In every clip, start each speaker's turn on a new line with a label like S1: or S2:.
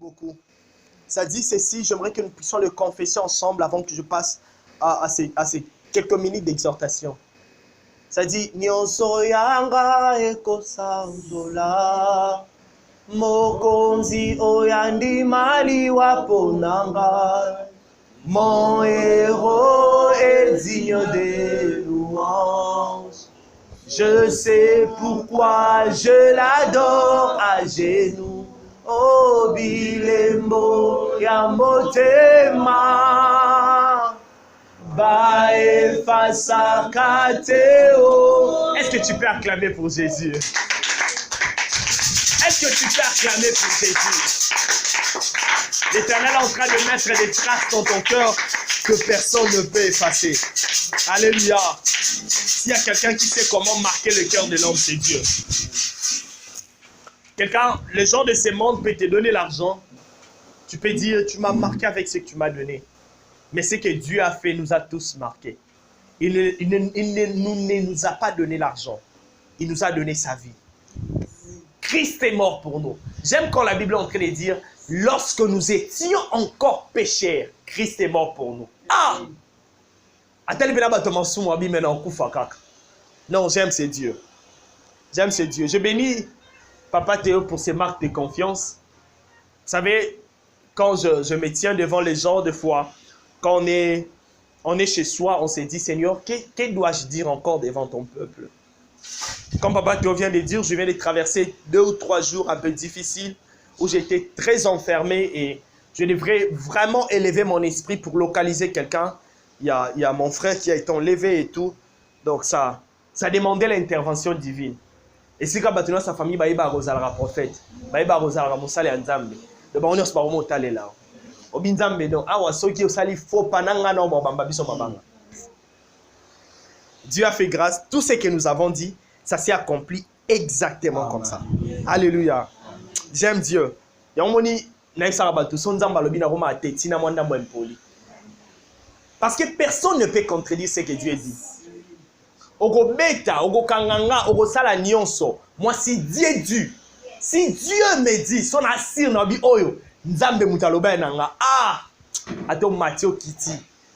S1: beaucoup. Ça dit ceci, j'aimerais que nous puissions le confesser ensemble avant que je passe à ces quelques minutes d'exhortation. Ça dit, Nyonso yanga ekosanzola, mokonzi oyandi mali waponanga, mon héros est digne de louange. Je sais pourquoi je l'adore à genoux. Oh, bilembo ya motema. Bae fasa kateo. Est-ce que tu peux acclamer pour Jésus? Est-ce que tu peux acclamer pour Jésus? L'Éternel est en train de mettre des traces dans ton cœur que personne ne peut effacer. Alléluia. S'il y a quelqu'un qui sait comment marquer le cœur de l'homme, c'est Dieu. Quelqu'un, le genre de ce monde peut te donner l'argent. Tu peux dire, tu m'as marqué avec ce que tu m'as donné. Mais ce que Dieu a fait nous a tous marqués. Il ne nous a pas donné l'argent. Il nous a donné sa vie. Christ est mort pour nous. J'aime quand la Bible est en train de dire, lorsque nous étions encore pécheurs, Christ est mort pour nous. Ah! Non, j'aime ce Dieu. J'aime ce Dieu. Je bénis Papa Théo pour ses marques de confiance. Vous savez, quand je me tiens devant les gens, de fois, quand on est chez soi, on se dit, Seigneur, que dois-je dire encore devant ton peuple? Comme Papa Théo vient de dire, je viens de traverser 2 ou 3 jours un peu difficiles où j'étais très enfermé et je devrais vraiment élever mon esprit pour localiser quelqu'un. Il y a mon frère qui a été enlevé et tout. Donc ça demandait l'intervention divine. Et si quand maintenant sa famille baïba rozalra prophète, baïba rozalra mosale nzambe. Donc on est pas au motale là. Obinzambe donc awa soki osali faux pananga na bamba biso mabanga. Dieu a fait grâce, tout ce que nous avons dit, ça s'est accompli exactement comme ça. Alléluia. J'aime Dieu. Yamoni naïsa batu son nzamba lobi na roma atetina mwanda mwempoli. Parce que personne ne peut contredire ce que Dieu dit. Ogo beta, ogo kanganga, ogo sala nyonso. Moi, si Dieu me dit, son assir nabi oyo, nzambe mutaloba nanga, ah, ato Matthieu Kiti,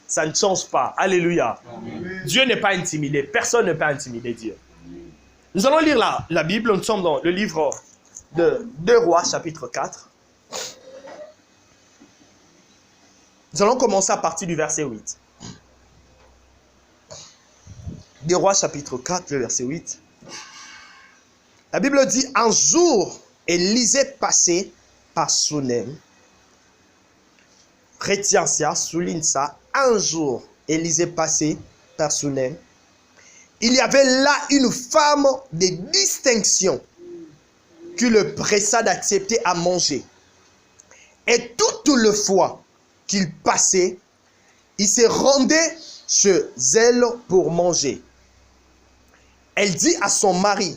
S1: ça ne change pas. Alléluia. Amen. Dieu n'est pas intimidé. Personne ne peut intimider Dieu. Nous allons lire la Bible. Nous sommes dans le livre de 2 Rois, chapitre 4. Nous allons commencer à partir du verset 8. 2 Rois, chapitre 4, le verset 8. La Bible dit, un jour, Élisée passait par Sunem. Retiens ça, souligne ça. Un jour, Élisée passait par Sunem. Il y avait là une femme de distinction qui le pressa d'accepter à manger. Et toute le fois qu'il passait, il se rendait chez elle pour manger. Elle dit à son mari,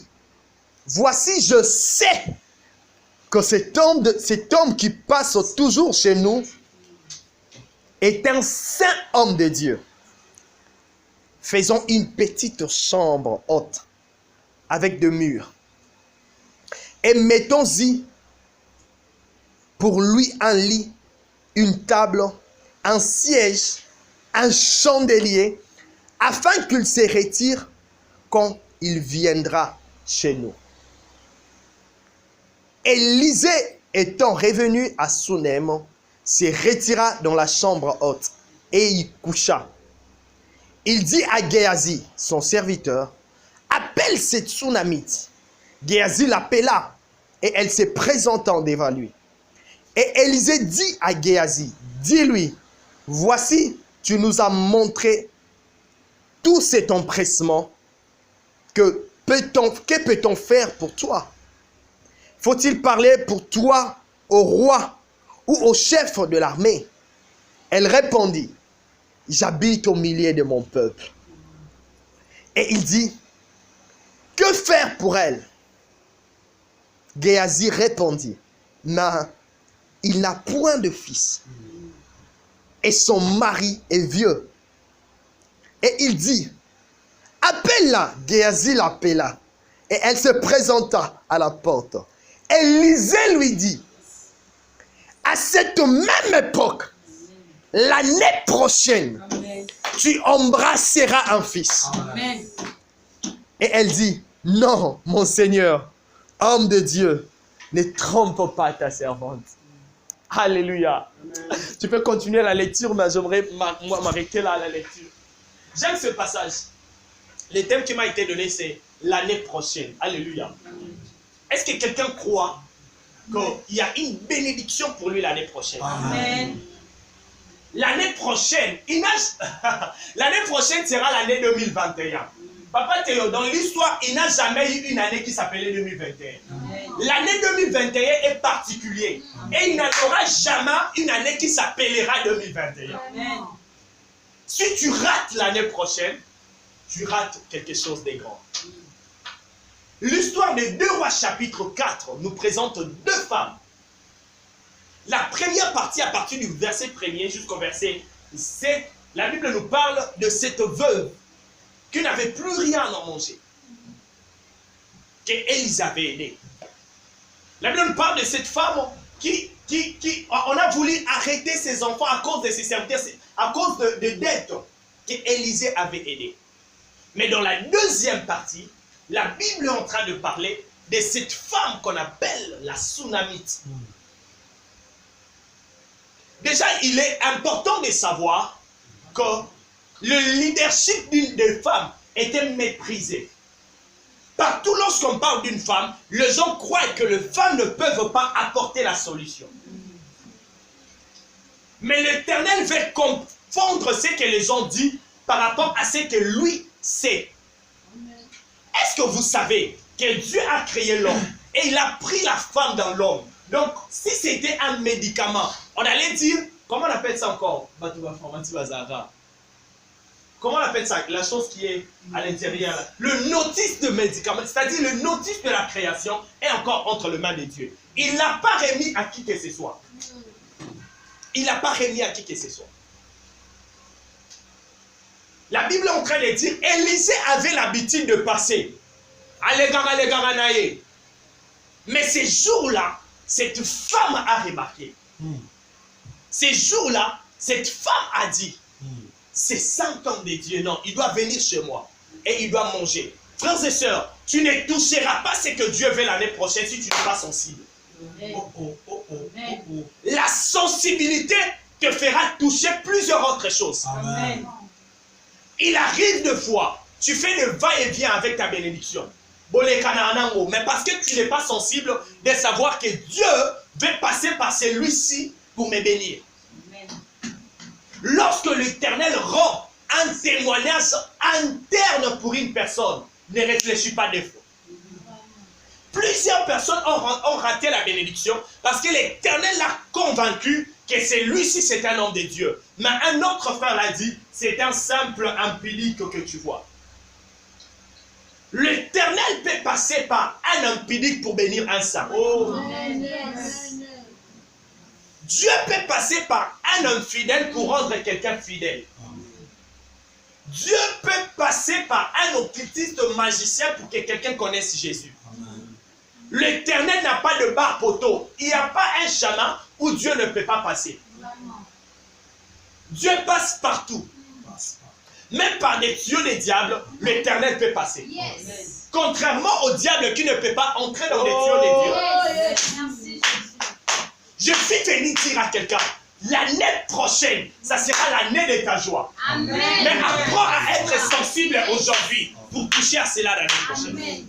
S1: voici, je sais que cet homme qui passe toujours chez nous est un saint homme de Dieu. Faisons une petite chambre haute avec des murs et mettons-y pour lui un lit, une table, un siège, un chandelier, afin qu'il se retire quand il viendra chez nous. Élisée, étant revenu à Sunem, se retira dans la chambre haute et y coucha. Il dit à Géasi, son serviteur, appelle cette Tsunamite. Géasi l'appela et elle se présentant devant lui. Et Élisée dit à Géasi, dis-lui, voici, tu nous as montré tout cet empressement. Que peut-on faire pour toi? Faut-il parler pour toi au roi ou au chef de l'armée? Elle répondit, j'habite au milieu de mon peuple. Et il dit, que faire pour elle? Géasi répondit, non, il n'a point de fils. Et son mari est vieux. Et il dit, appelle-la. Géasi l'appela. Et elle se présenta à la porte. Élisée lui dit, cette même époque, l'année prochaine, tu embrasseras un fils.
S2: Amen.
S1: Et elle dit, non, mon Seigneur, homme de Dieu, ne trompe pas ta servante. Alléluia. Amen. Tu peux continuer la lecture, mais j'aimerais m'arrêter là à la lecture. J'aime ce passage. Le thème qui m'a été donné, c'est l'année prochaine. Alléluia. Est-ce que quelqu'un croit qu'il y a une bénédiction pour lui l'année prochaine?
S2: Amen.
S1: L'année prochaine, l'année prochaine sera l'année 2021. Papa Théo, dans l'histoire, il n'a jamais eu une année qui s'appelait 2021. L'année 2021 est particulière. Et il n'y aura jamais une année qui s'appellera 2021. Amen. Si tu rates l'année prochaine, tu rates quelque chose de grand. L'histoire de 2 Rois chapitre 4 nous présente 2 femmes. La première partie, à partir du verset 1er jusqu'au verset 7, la Bible nous parle de cette veuve qui n'avait plus rien à manger, qu'Élise avait aidé. La Bible nous parle de cette femme on a voulu arrêter ses enfants à cause de ses serviteurs, à cause de dettes qu'Élisée avait aidé. Mais dans la deuxième partie, la Bible est en train de parler de cette femme qu'on appelle la Sunamite. Déjà, il est important de savoir que le leadership d'une des femmes était méprisé. Partout lorsqu'on parle d'une femme, les gens croient que les femmes ne peuvent pas apporter la solution. Mais l'Éternel veut confondre ce que les gens disent par rapport à ce que lui sait. Est-ce que vous savez que Dieu a créé l'homme et il a pris la femme dans l'homme? Donc, si c'était un médicament, on allait dire, comment on appelle ça encore? Comment on appelle ça? La chose qui est à l'intérieur. Le notice de médicament, c'est-à-dire le notice de la création est encore entre les mains de Dieu. Il ne l'a pas remis à qui que ce soit. Il n'a pas remis à qui que ce soit. La Bible est en train de dire, Élisée avait l'habitude de passer. Mais ces jours-là, cette femme a remarqué. Ces jours-là, cette femme a dit, c'est 5 ans de Dieu, non, il doit venir chez moi et il doit manger. Frères et sœurs, tu ne toucheras pas ce que Dieu veut l'année prochaine si tu n'es pas sensible. La sensibilité te fera toucher plusieurs autres choses. Amen. Il arrive de fois, tu fais le va-et-vient avec ta bénédiction. Mais parce que tu n'es pas sensible de savoir que Dieu veut passer par celui-ci pour me bénir. Lorsque l'Éternel rend un témoignage interne pour une personne, ne réfléchis pas deux fois. Plusieurs personnes ont raté la bénédiction parce que l'Éternel l'a convaincu que celui-ci c'est un homme de Dieu. Mais un autre frère l'a dit, c'est un simple impédique que tu vois. L'Éternel peut passer par un impédique pour bénir un saint. Oh. Dieu peut passer par un infidèle pour rendre quelqu'un fidèle. Dieu peut passer par un occultiste magicien pour que quelqu'un connaisse Jésus. L'Éternel n'a pas de barre poteau. Il n'y a pas un chaman où Dieu ne peut pas passer. Dieu passe partout. Même par des dieux des diables, l'Éternel peut passer. Yes. Contrairement au diable qui ne peut pas entrer dans les dieux des dieux. Je suis venu dire à quelqu'un, l'année prochaine, ça sera l'année de ta joie. Amen. Mais apprends à être sensible aujourd'hui pour toucher à cela l'année prochaine. Amen.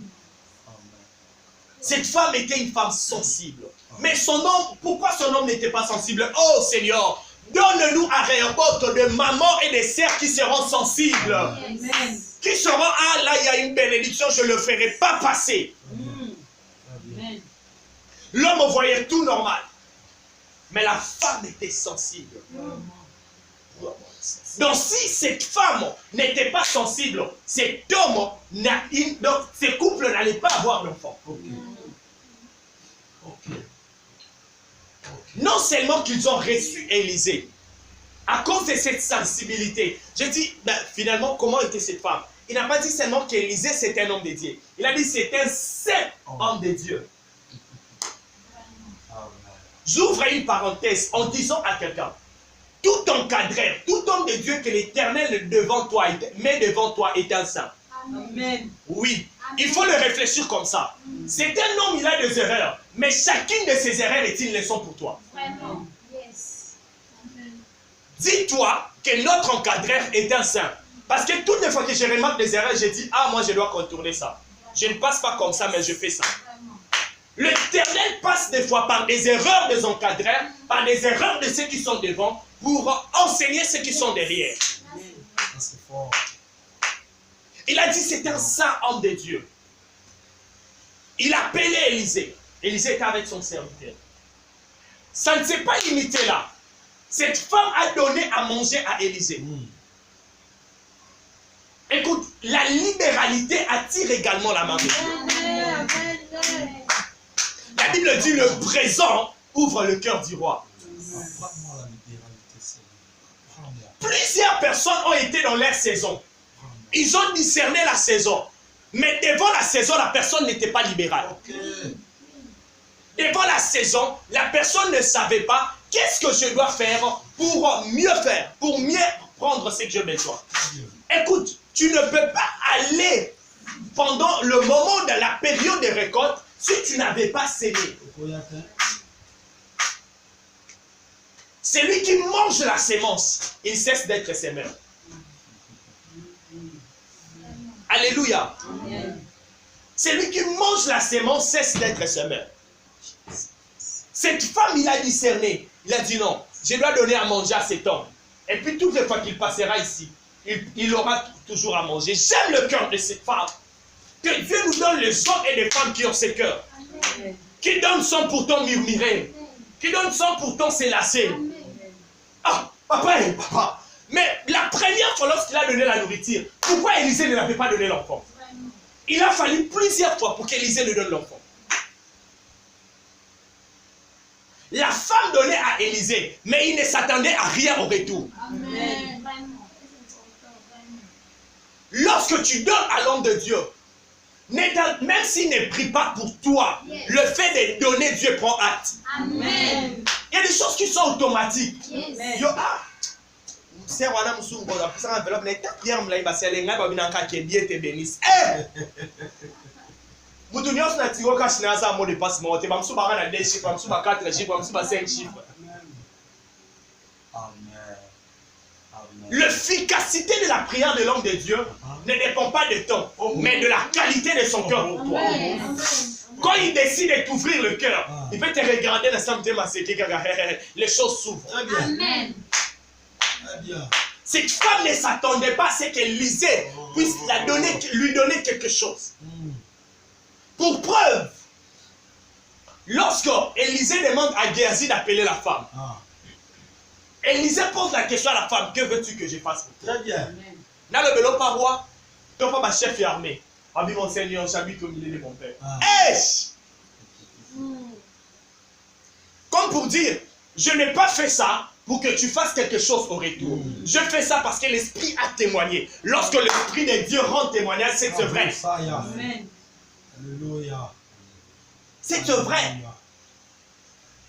S1: Cette femme était une femme sensible. Mais son homme, pourquoi son homme n'était pas sensible? Oh Seigneur, donne-nous à Rehoboth de mamans et des sœurs qui seront sensibles. Amen. Qui seront, ah là il y a une bénédiction, je ne le ferai pas passer. L'homme voyait tout normal. Mais la femme était sensible. Donc si cette femme n'était pas sensible, cet homme, donc ces couples n'allaient pas avoir d'enfant. Non seulement qu'ils ont reçu Élisée, à cause de cette sensibilité. Je dis, ben, finalement, comment était cette femme? Il n'a pas dit seulement qu'Élisée c'était un homme de Dieu. Il a dit c'était un saint homme de Dieu. J'ouvre une parenthèse en disant à quelqu'un, tout encadreur, tout homme de Dieu que l'Éternel met devant toi est un saint.
S2: Amen.
S1: Oui, il faut le réfléchir comme ça. C'est un homme, il a des erreurs, mais chacune de ses erreurs est une leçon pour toi.
S3: Vraiment. Yes. Amen.
S1: Dis-toi que notre encadreur est un saint. Parce que toutes les fois que je remarque des erreurs, je dis, ah, moi je dois contourner ça. Je ne passe pas comme ça, mais je fais ça. L'Éternel passe des fois par des erreurs des encadreurs, par des erreurs de ceux qui sont devant, pour enseigner ceux qui sont derrière.
S4: C'est fort.
S1: Il a dit, c'est un saint homme de Dieu. Il a appelé Élisée. Élisée était avec son serviteur. Ça ne s'est pas limité là. Cette femme a donné à manger à Élisée. Écoute, la libéralité attire également la main de Dieu. La Bible dit, le présent ouvre le cœur du roi. Plusieurs personnes ont été dans leur saison. Ils ont discerné la saison. Mais devant la saison, la personne n'était pas libérale. Devant la saison, la personne ne savait pas qu'est-ce que je dois faire, pour mieux prendre ce que j'ai besoin. Écoute, tu ne peux pas aller pendant le moment de la période de récolte si tu n'avais pas sémé. Celui qui mange la sémence, il cesse d'être sémeur. Alléluia. Celui qui mange la sémence cesse d'être semeur. Cette femme, il a discerné. Il a dit non, je dois donner à manger à cet homme. Et puis toutes les fois qu'il passera ici, il aura toujours à manger. J'aime le cœur de cette femme. Que Dieu nous donne les hommes et les femmes qui ont ce cœur. Qui donnent sans pourtant murmurer. Qui donnent sans pourtant s'élasser. Ah, papa. Mais la première fois lorsqu'il a donné la nourriture, pourquoi Élisée ne l'avait pas donné l'enfant? Il a fallu plusieurs fois pour qu'Élisée lui donne l'enfant. La femme donnait à Élisée, mais il ne s'attendait à rien au retour.
S3: Amen.
S1: Lorsque tu donnes à l'homme de Dieu, même s'il ne prie pas pour toi, le fait de donner, Dieu prend acte.
S3: Amen.
S1: Il y a des choses qui sont automatiques.
S3: Yes.
S1: Yo, ah, c'est wana musungo la puissance enveloppe na ta pierre mla ibasi alenga ba binanka ke Dieu te bénisse. Mutu nyos na tiro ka shinaza mo de passe mo te ba msu ba na 2 chiffres, ba msu ba 4 chiffres, ba msu ba 5 chiffres.
S4: Amen.
S1: L'efficacité de la prière de l'homme de Dieu ne dépend pas de temps, mais de la qualité de son cœur pour toi. Quand il décide de t'ouvrir le cœur, il peut te regarder dans sa les choses s'ouvrent.
S3: Amen.
S1: Cette femme ne s'attendait pas à ce qu'Élisée puisse lui donner quelque chose. Pour preuve, lorsque Élisée demande à Géasi d'appeler la femme, Élisée pose la question à la femme, que veux-tu que je fasse pour toi?
S4: Très bien.
S1: Dans le vélo par roi, tu n'as pas ma chef et armée. Ami mon Seigneur, j'habite au milieu de mon père. Comme pour dire, je n'ai pas fait ça pour que tu fasses quelque chose au retour. Je fais ça parce que l'Esprit a témoigné. Lorsque l'Esprit de Dieu rend témoignage, c'est vrai.
S2: Amen.
S4: Alléluia.
S1: C'est vrai.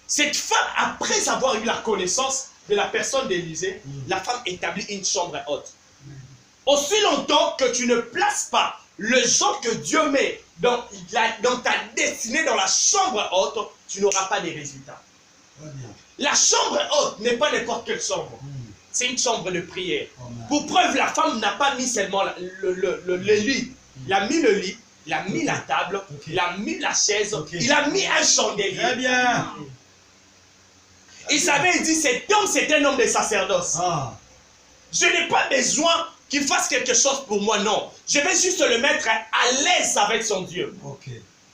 S1: Cette femme, après avoir eu la connaissance de la personne d'Élisée, la femme établit une chambre haute. Aussi longtemps que tu ne places pas le genre que Dieu met dans ta destinée, dans la chambre haute, tu n'auras pas de résultats. La chambre haute n'est pas n'importe quelle chambre. C'est une chambre de prière. Pour preuve, la femme n'a pas mis seulement le lit. Il a mis le lit, il a mis la table, il a mis la chaise, il a mis un chandelier.
S4: Très bien.
S1: Il savait, il dit, cet homme, c'est un homme de sacerdoce. Je n'ai pas besoin qu'il fasse quelque chose pour moi, non. Je vais juste le mettre à l'aise avec son Dieu.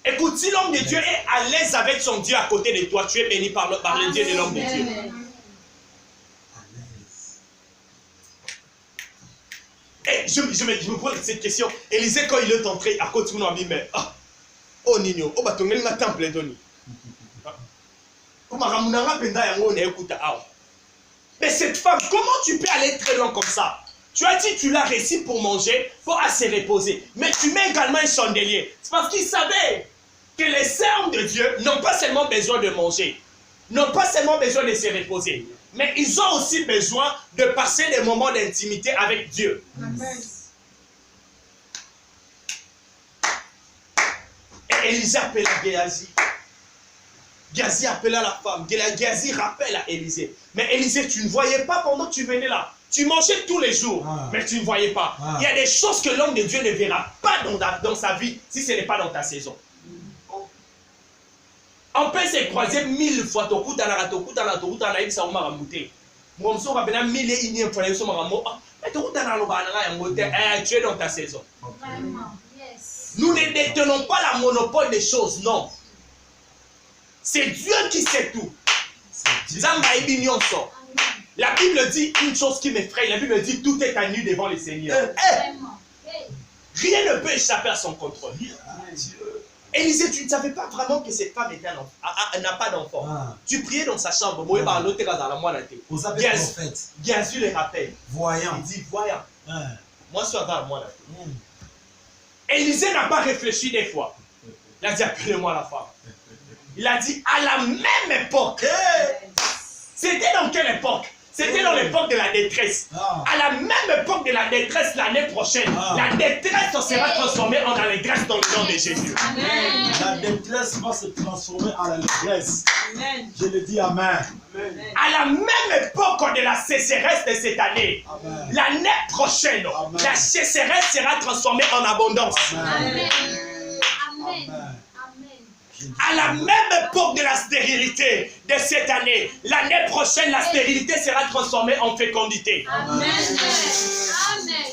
S1: Écoute, si l'homme de Dieu est à l'aise avec son Dieu à côté de toi, tu es béni par le Dieu de l'homme de Dieu. Et je me pose cette question. Élisée, quand il est entré à côté de nous, il dit, mais oh Nino, oh bah tu es dans temple de nous. Mais cette femme, comment tu peux aller très loin comme ça? Tu as dit tu l'as réussi pour manger, pour assez reposer. Mais tu mets également un chandelier. C'est parce qu'il savait que les servants de Dieu n'ont pas seulement besoin de manger. n'ont pas seulement besoin de se reposer, mais ils ont aussi besoin de passer des moments d'intimité avec Dieu.
S3: Amen.
S1: Et Élisée appela Géasi. Géasi appela la femme. Géasi rappelle à Élisée. Mais Élisée, tu ne voyais pas pendant que tu venais là. Tu mangeais tous les jours, mais tu ne voyais pas. Il y a des choses que l'homme de Dieu ne verra pas dans sa vie si ce n'est pas dans ta saison. On peut se croiser 1000 fois. Tu es dans ta saison. Nous ne détenons pas la monopole des choses, non. C'est Dieu qui sait tout. La Bible dit une chose qui m'effraie. La Bible dit tout est à nu devant le Seigneur. Rien ne peut échapper à son contrôle. Élisée, tu ne savais pas vraiment que cette femme n'a pas d'enfant. Tu priais dans sa chambre. Géasi le rappelle.
S4: Voyant.
S1: Il dit voyant. Moi, je suis à moi. Élisée n'a pas réfléchi des fois. Il a dit appelez-moi la femme. Il a dit à la même époque. C'était dans quelle époque? C'était dans l'époque de la détresse. À la même époque de la détresse, l'année prochaine, la détresse sera transformée en allégresse dans le nom de Jésus.
S3: Amen.
S4: La détresse va se transformer en allégresse. Je le dis amen.
S1: À la même époque de la sécheresse de cette année, l'année prochaine, la sécheresse sera transformée en abondance.
S3: Amen. Amen.
S1: À la même époque de la stérilité de cette année, l'année prochaine, la stérilité sera transformée en fécondité.
S3: Amen. Amen.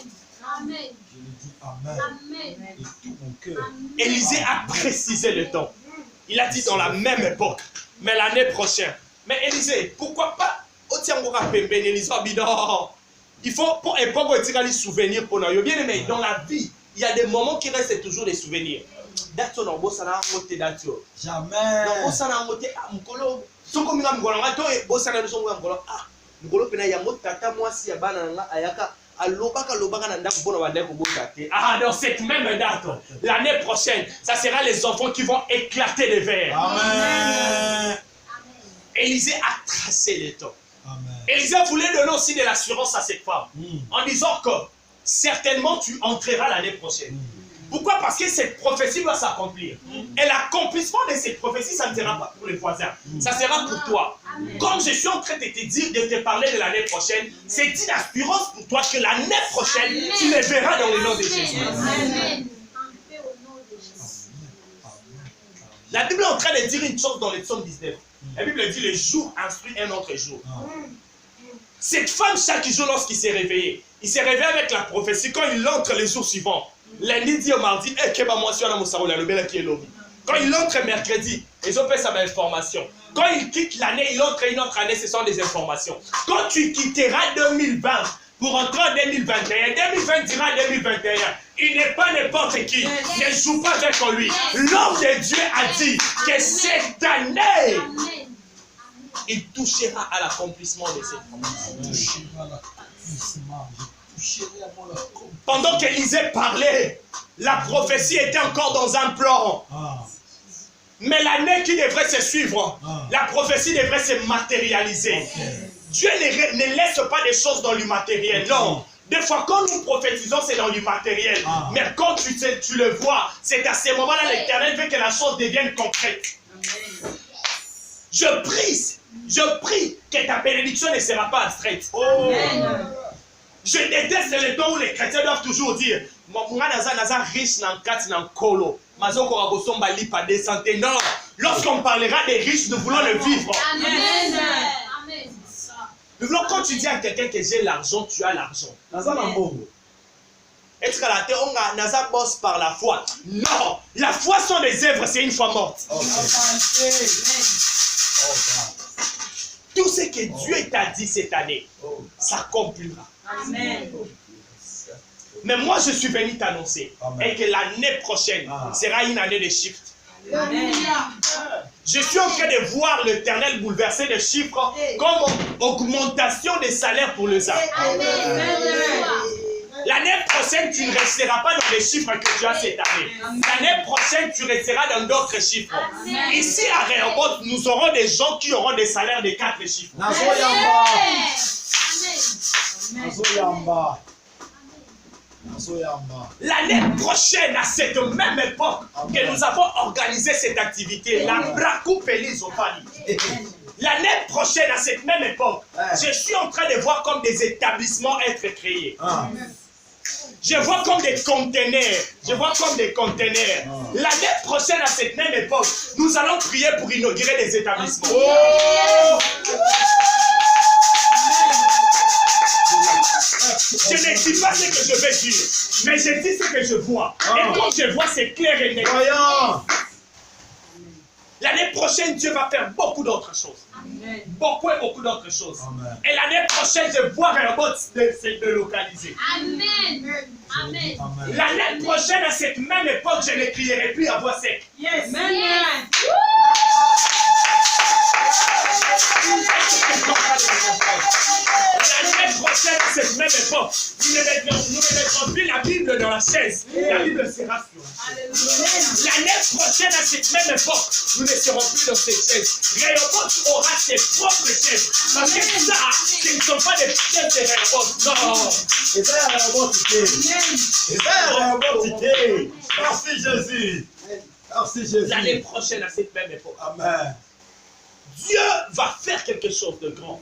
S3: Amen.
S4: Je le dis amen.
S3: Amen.
S4: De tout mon cœur.
S1: Élisée a précisé le temps. Il a dit dans la même époque, mais l'année prochaine. Mais Élisée, pourquoi pas? Il faut pour époque les souvenirs pour nous. Bien aimé, dans la vie, il y a des moments qui restent toujours des souvenirs.
S4: Jamais.
S1: Dans cette même date, l'année prochaine, ça sera les enfants qui vont éclater de verre.
S4: Amen.
S1: Élisée a tracé le temps.
S4: Amen.
S1: Élisée voulait donner aussi de l'assurance à cette femme en disant que certainement tu entreras l'année prochaine. Pourquoi? Parce que cette prophétie doit s'accomplir. Et l'accomplissement de cette prophétie, ça ne sera pas pour les voisins. Ça sera pour toi. Comme je suis en train de te dire, de te parler de l'année prochaine, c'est une assurance pour toi que l'année prochaine, tu les verras dans le nom de Jésus.
S3: Amen.
S1: La Bible est en train de dire une chose dans le psaume 19. La Bible dit le jour instruit un autre jour. Cette femme, chaque jour, lorsqu'il s'est réveillé, il s'est réveillé avec la prophétie. Quand il entre les jours suivants, lundi, dit au mardi, quand il entre mercredi, ils ont fait sa information. Quand il quitte l'année, il entre une autre année, ce sont des informations. Quand tu quitteras 2020 pour entrer en 2021, 2020 dira 2021, il n'est pas n'importe qui, ne joue pas avec lui. L'homme de Dieu a dit que cette année, il touchera à l'accomplissement de cette promesse. Pendant qu'Élisée parlait, la prophétie était encore dans un plan. Mais l'année qui devrait se suivre, la prophétie devrait se matérialiser. Dieu ne laisse pas des choses dans l'immatériel, non. Des fois, quand nous prophétisons, c'est dans l'immatériel. Mais quand tu le vois, c'est à ce moment-là l'Éternel veut que la chose devienne concrète. Je prie que ta bénédiction ne sera pas abstraite. Je déteste le temps où les chrétiens doivent toujours dire riche non, lorsqu'on parlera des riches, nous voulons le vivre.
S3: Amen.
S1: Nous voulons, quand tu dis à quelqu'un que j'ai l'argent, tu as l'argent. Est-ce que la terre, on a bosse par la foi? Non, la foi sont des œuvres, c'est une foi morte. Tout ce que Dieu t'a dit cette année s'accomplira.
S3: Amen.
S1: Mais moi, je suis venu t'annoncer et que l'année prochaine sera une année de shift.
S3: Amen.
S1: Je suis en train de voir l'Éternel bouleverser les chiffres comme augmentation des salaires pour les arbres.
S3: Amen.
S1: L'année prochaine, tu ne resteras pas dans les chiffres que tu as cette année. L'année prochaine, tu resteras dans d'autres chiffres. Ici à Rehoboth, nous aurons des gens qui auront des salaires de 4 chiffres. L'année prochaine, à cette même époque que nous avons organisé cette activité, la Brakou Pelizopali. L'année prochaine, à cette même époque, je suis en train de voir comme des établissements être créés. Je vois comme des conteneurs. Je vois comme des conteneurs. L'année prochaine, à cette même époque, nous allons prier pour inaugurer des établissements. Je ne dis pas ce que je vais dire, mais je dis ce que je vois. Et quand je vois, c'est clair et net. L'année prochaine, Dieu va faire beaucoup d'autres choses. Beaucoup et beaucoup d'autres choses. Amen. Et l'année prochaine, je vois Rehoboth se délocaliser.
S3: Amen. Amen.
S1: L'année prochaine, à cette même époque, je ne crierai plus à voix sec.
S3: Yes. Amen.
S1: L'année prochaine, à cette même époque, nous ne mettrons plus la Bible dans la chaise. La Bible sera sur la chaise. L'année prochaine, à cette même époque, nous ne serons plus dans cette chaise. Rehoboth aura ses propres chaises. Parce que ça, ce ne sont pas des chaises de Rehoboth. Non.
S4: Et ça, Rehoboth, et ça, Rehoboth, merci Jésus. Merci Jésus.
S1: L'année prochaine, à cette même époque.
S4: Amen.
S1: Dieu va faire quelque chose de grand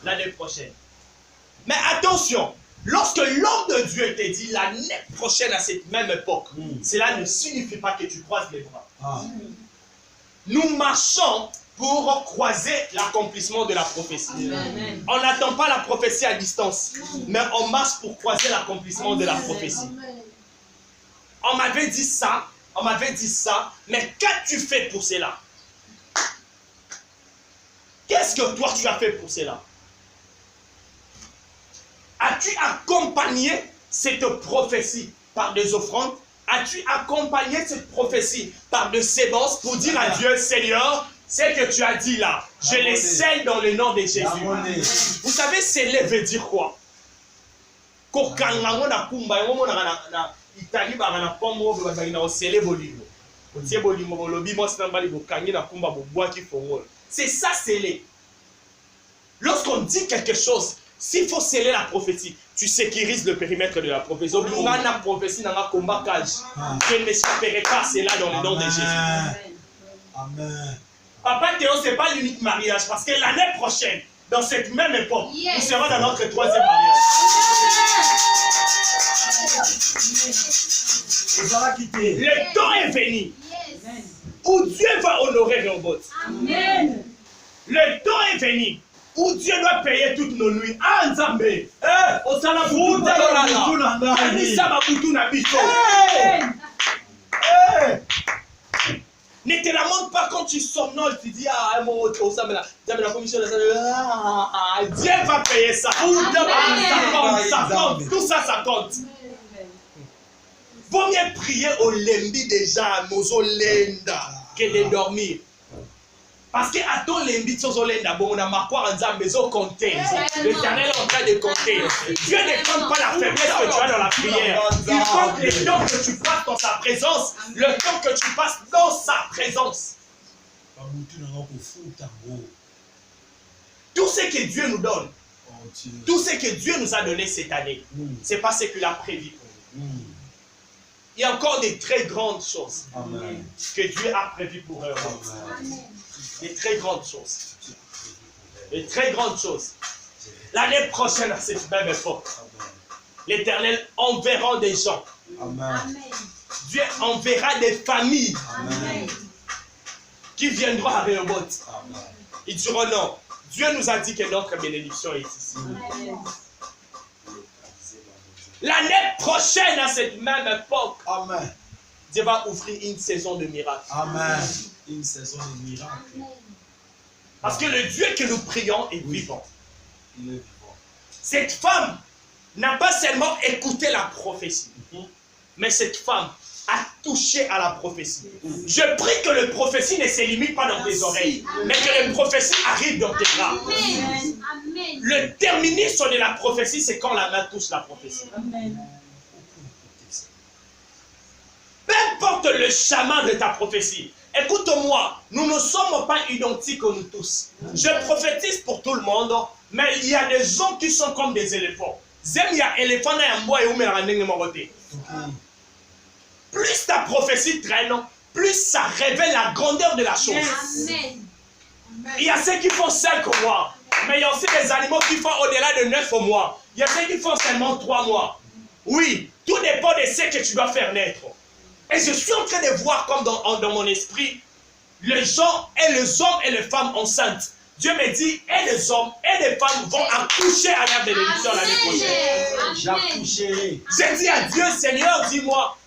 S1: l'année prochaine. Mais attention, lorsque l'homme de Dieu te dit l'année prochaine à cette même époque, cela ne signifie pas que tu croises les bras. Nous marchons pour croiser l'accomplissement de la prophétie. Amen. On n'attend pas la prophétie à distance, mais on marche pour croiser l'accomplissement de la prophétie. On m'avait dit ça, mais qu'as-tu fait pour cela? Qu'est-ce que toi tu as fait pour cela? As-tu accompagné cette prophétie par des offrandes? As-tu accompagné cette prophétie par des sémences pour dire à Dieu, Seigneur, ce que tu as dit là, je les scelle dans le nom de Jésus. Vous savez, sceller veut dire quoi? C'est ça sceller. Lorsqu'on dit quelque chose, s'il faut sceller la prophétie, tu sécurises le périmètre de la prophétie. Je ne m'échapperai pas cela dans le nom de Jésus.
S4: Amen.
S1: Papa Théo, ce n'est pas l'unique mariage, parce que l'année prochaine, dans cette même époque, nous serons dans notre 3e mariage. Le temps est venu où Dieu va honorer Rehoboth.
S3: Amen.
S1: Le temps est venu où Dieu doit payer toutes nos nuits. Ah, Nzambe! Ne te lamente pas quand tu somnoles, tu dis ah, la commission Dieu va payer ça. Ça compte, tout ça, ça compte. Vaut mieux prier au lembi déjà, mozo lenda, que de dormir. Parce que à ton lembi, mozo lenda, bon, on a marqué en disant, mais on compte. L'Éternel est en train de compter. Dieu ne compte pas la faiblesse que tu as dans la prière. Il compte le temps que tu passes dans sa présence, le temps que tu passes dans sa présence. Tout ce que Dieu nous donne, tout ce que Dieu nous a donné cette année, c'est pas ce qu'il a prévu. Il y a encore des très grandes choses que Dieu a prévues pour eux. Des très grandes choses. Des très grandes choses. L'année prochaine, à cette même époque, l'Éternel enverra des gens. Dieu enverra des familles qui viendront à Rehoboth. Ils diront non. Dieu nous a dit que notre bénédiction est ici. L'année prochaine, à cette même époque, Dieu va ouvrir une saison de miracles.
S4: Amen. Une saison de miracles.
S1: Parce que le Dieu que nous prions est vivant.
S4: Il est vivant.
S1: Cette femme n'a pas seulement écouté la prophétie, mais cette femme a toucher à la prophétie. Je prie que le prophétie ne se limite pas dans tes oreilles, mais que le prophétie arrive dans tes bras.
S3: Amen. Amen.
S1: Le terminus de la prophétie, c'est quand la main touche la prophétie. Peu importe le chemin de ta prophétie. Écoute-moi, nous ne sommes pas identiques nous tous. Je prophétise pour tout le monde, mais il y a des gens qui sont comme des éléphants. Plus ta prophétie traîne, plus ça révèle la grandeur de la chose.
S3: Amen.
S1: Il y a ceux qui font 5 mois, mais il y a aussi des animaux qui font au-delà de 9 mois. Il y a ceux qui font seulement 3 mois. Oui, tout dépend de ce que tu dois faire naître. Et je suis en train de voir comme dans mon esprit, les gens et les hommes et les femmes enceintes. Dieu me dit, et les hommes et les femmes vont accoucher à l'ère de l'édition l'année prochaine.
S4: J'accoucherai.
S1: J'ai dit à Dieu, Seigneur, dis-moi,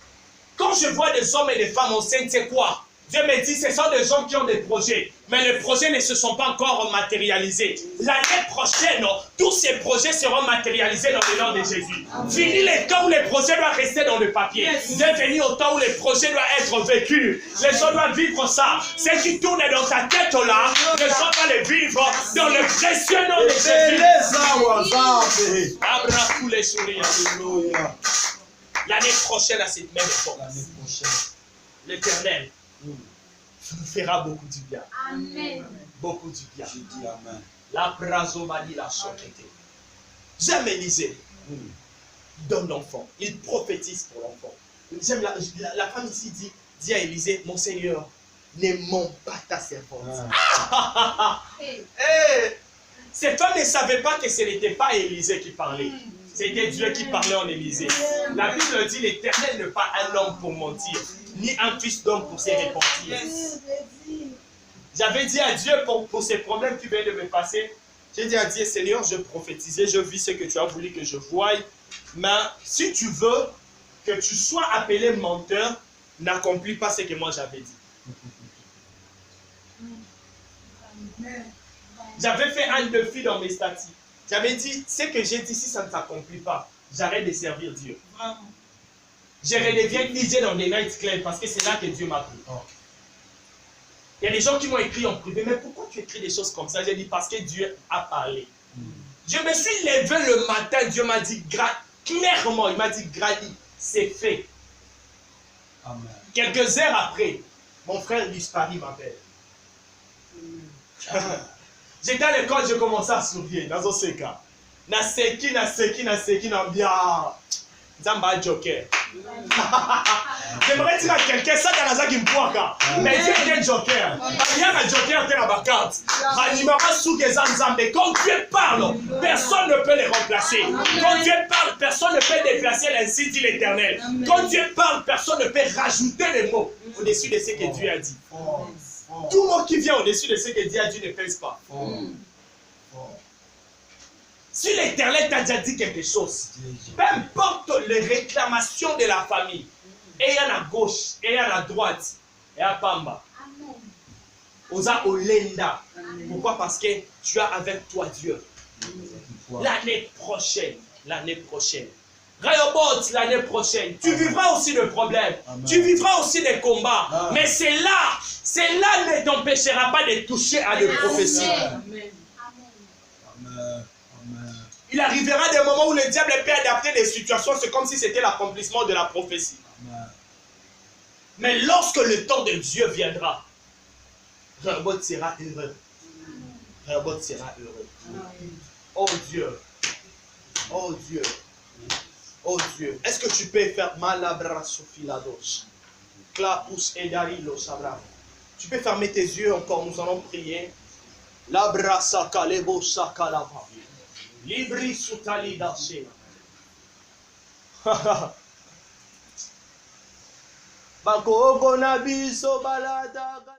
S1: quand je vois des hommes et des femmes enceintes, c'est quoi? Dieu me dit, ce sont des gens qui ont des projets, mais les projets ne se sont pas encore matérialisés. L'année prochaine, tous ces projets seront matérialisés dans le nom de Jésus. Fini les temps où les projets doivent rester dans le papier. Bienvenue au temps où les projets doivent être vécus. Les gens doivent vivre ça. Ce qui tourne dans ta tête là, les gens doivent les vivre dans le précieux nom de Jésus. Abraham tous les sourires. L'année prochaine à cette même époque, l'Éternel nous fera beaucoup du bien.
S3: Amen.
S1: Beaucoup du bien.
S4: Je dis amen.
S1: La brazomanie, la soqueté. J'aime Élisée. Donne l'enfant. Il prophétise pour l'enfant. J'aime la femme ici dit à Élisée, mon Seigneur, n'aimons pas ta servante.
S3: Hey.
S1: Hey, cette femme ne savait pas que ce n'était pas Élisée qui parlait. C'était Dieu qui parlait en Élisée. La Bible dit, l'Éternel n'est pas un homme pour mentir, ni un fils d'homme pour se repentir. J'avais dit à Dieu pour ces problèmes qui viennent de me passer, j'ai dit à Dieu, Seigneur, je prophétisais, je vis ce que tu as voulu que je voie, mais si tu veux que tu sois appelé menteur, n'accomplis pas ce que moi j'avais dit. J'avais fait un défi dans mes statuts. J'avais dit, ce que j'ai dit, si ça ne s'accomplit pas, j'arrête de servir Dieu. Je redeviens DJ dans des night clubs parce que c'est là que Dieu m'a pris. Il y a des gens qui m'ont écrit en privé, mais pourquoi tu écris des choses comme ça? J'ai dit, parce que Dieu a parlé. Je me suis levé le matin, Dieu m'a dit clairement, il m'a dit, Grady, c'est fait.
S4: Amen.
S1: Quelques heures après, mon frère Dispari m'appelle. J'étais à l'école, j'ai commencé à sourire dans ce cas. Naseki, bien. Zamba Joker. J'aimerais dire à quelqu'un, ça dans la qui me pointe. Mais Dieu est un Joker. Il y a un Joker dans la carte. Quand Dieu parle, personne ne peut les remplacer. Quand Dieu parle, personne ne peut déplacer ainsi dit l'Éternel. Quand Dieu parle, personne ne peut rajouter les mots au-dessus de ce que Dieu a dit. Tout mot qui vient au-dessus de ce que Dieu a dit ne pèse pas. Si l'Éternel t'a déjà dit quelque chose, peu importe les réclamations de la famille, et à gauche, et à droite, et à Pamba, Osa Olenda. Pourquoi? Parce que tu as avec toi Dieu. L'année prochaine, Rayobot, l'année prochaine, tu vivras aussi de problèmes, tu vivras aussi des combats, mais c'est là ne t'empêchera pas de toucher à des prophéties. Il arrivera des moments où le diable peut adapter des situations, c'est comme si c'était l'accomplissement de la prophétie. Mais lorsque le temps de Dieu viendra, Rayobot sera heureux. Rayobot sera heureux. Oh Dieu, oh Dieu. Oh Dieu, est-ce que tu peux faire malabra sofilados? Clapus edarilo sabra. Tu peux fermer tes yeux encore, nous allons prier. Labra sakalebo sakalava. Libri sutalidase. Bakogo nabiso balada.